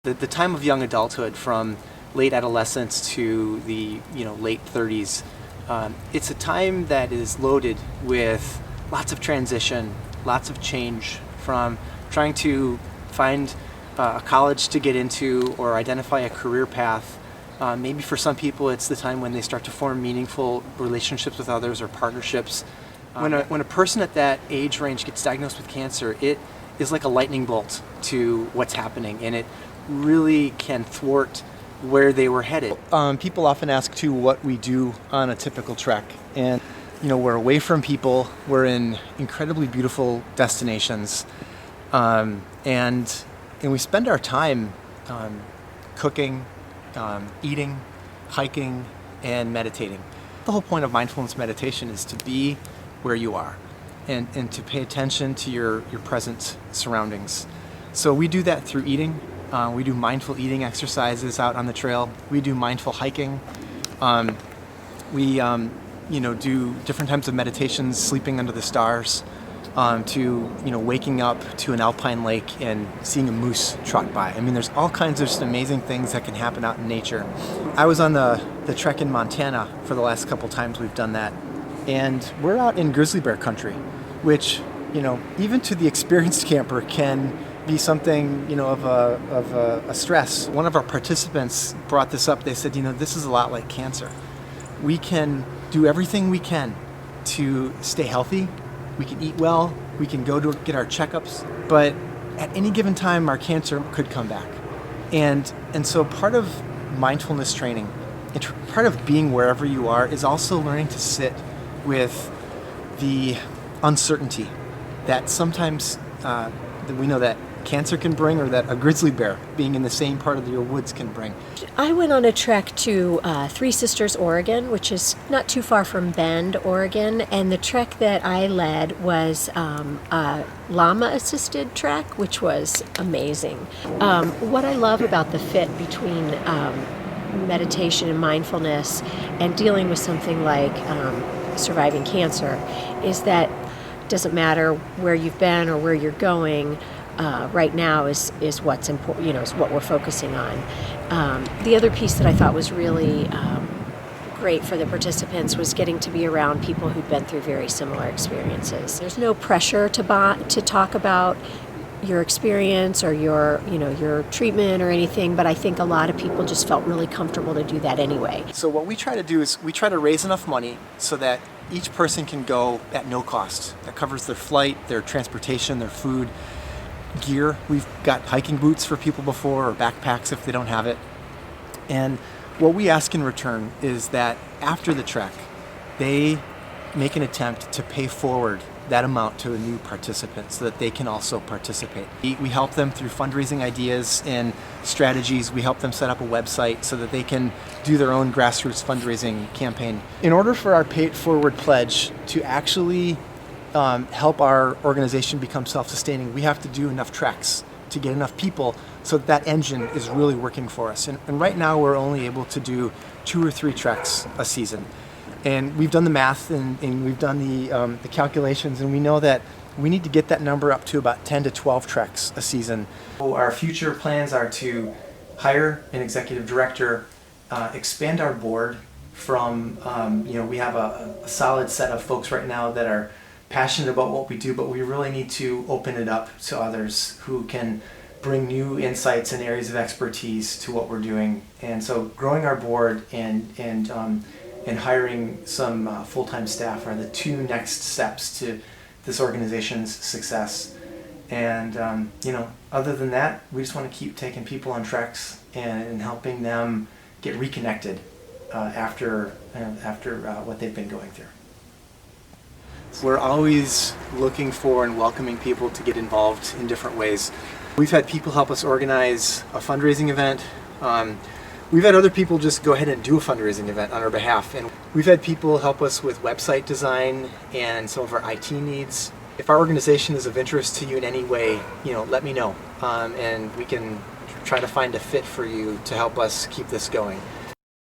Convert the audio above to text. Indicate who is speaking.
Speaker 1: The time of young adulthood, from late adolescence to the late 30s, it's a time that is loaded with lots of transition, lots of change, from trying to find a college to get into or identify a career path. Maybe for some people it's the time when they start to form meaningful relationships with others or partnerships. When a person at that age range gets diagnosed with cancer, it is like a lightning bolt to what's happening, and it really can thwart where they were headed. People often ask too what we do on a typical trek, and we're away from people, we're in incredibly beautiful destinations, and we spend our time cooking, eating, hiking, and meditating. The whole point of mindfulness meditation is to be where you are and to pay attention to your present surroundings. So we do that through eating. We do mindful eating exercises out on the trail. We do mindful hiking. We do different types of meditations, sleeping under the stars, to waking up to an alpine lake and seeing a moose trot by. I mean, there's all kinds of just amazing things that can happen out in nature. I was on the trek in Montana for the last couple times we've done that, and we're out in grizzly bear country, which even to the experienced camper can be something of a stress. One of our participants brought this up. They said, this is a lot like cancer. We can do everything we can to stay healthy. We can eat well. We can go to get our checkups. But at any given time, our cancer could come back. And so part of mindfulness training, and part of being wherever you are, is also learning to sit with the uncertainty that sometimes that we know that cancer can bring, or that a grizzly bear being in the same part of your woods can bring.
Speaker 2: I went on a trek to Three Sisters, Oregon, which is not too far from Bend, Oregon, and the trek that I led was a llama-assisted trek, which was amazing. What I love about the fit between meditation and mindfulness and dealing with something like surviving cancer is that it doesn't matter where you've been or where you're going. Right now is what's important, is what we're focusing on. The other piece that I thought was really great for the participants was getting to be around people who'd been through very similar experiences. There's no pressure to talk about your experience or your treatment or anything, but I think a lot of people just felt really comfortable to do that anyway.
Speaker 1: So what we try to do is we try to raise enough money so that each person can go at no cost. That covers their flight, their transportation, their food, gear. We've got hiking boots for people before, or backpacks if they don't have it. And what we ask in return is that after the trek, they make an attempt to pay forward that amount to a new participant so that they can also participate. We help them through fundraising ideas and strategies. We help them set up a website so that they can do their own grassroots fundraising campaign. In order for our Pay It Forward pledge to actually help our organization become self-sustaining, we have to do enough treks to get enough people so that engine is really working for us. And right now we're only able to do 2 or 3 treks a season. And we've done the math and we've done the calculations, and we know that we need to get that number up to about 10 to 12 treks a season. So our future plans are to hire an executive director, expand our board from, we have a solid set of folks right now that are passionate about what we do, but we really need to open it up to others who can bring new insights and areas of expertise to what we're doing. And so growing our board and hiring some full-time staff are the 2 next steps to this organization's success. And other than that, we just want to keep taking people on treks and helping them get reconnected after what they've been going through. We're always looking for and welcoming people to get involved in different ways. We've had people help us organize a fundraising event. We've had other people just go ahead and do a fundraising event on our behalf. And we've had people help us with website design and some of our IT needs. If our organization is of interest to you in any way, let me know. And we can try to find a fit for you to help us keep this going.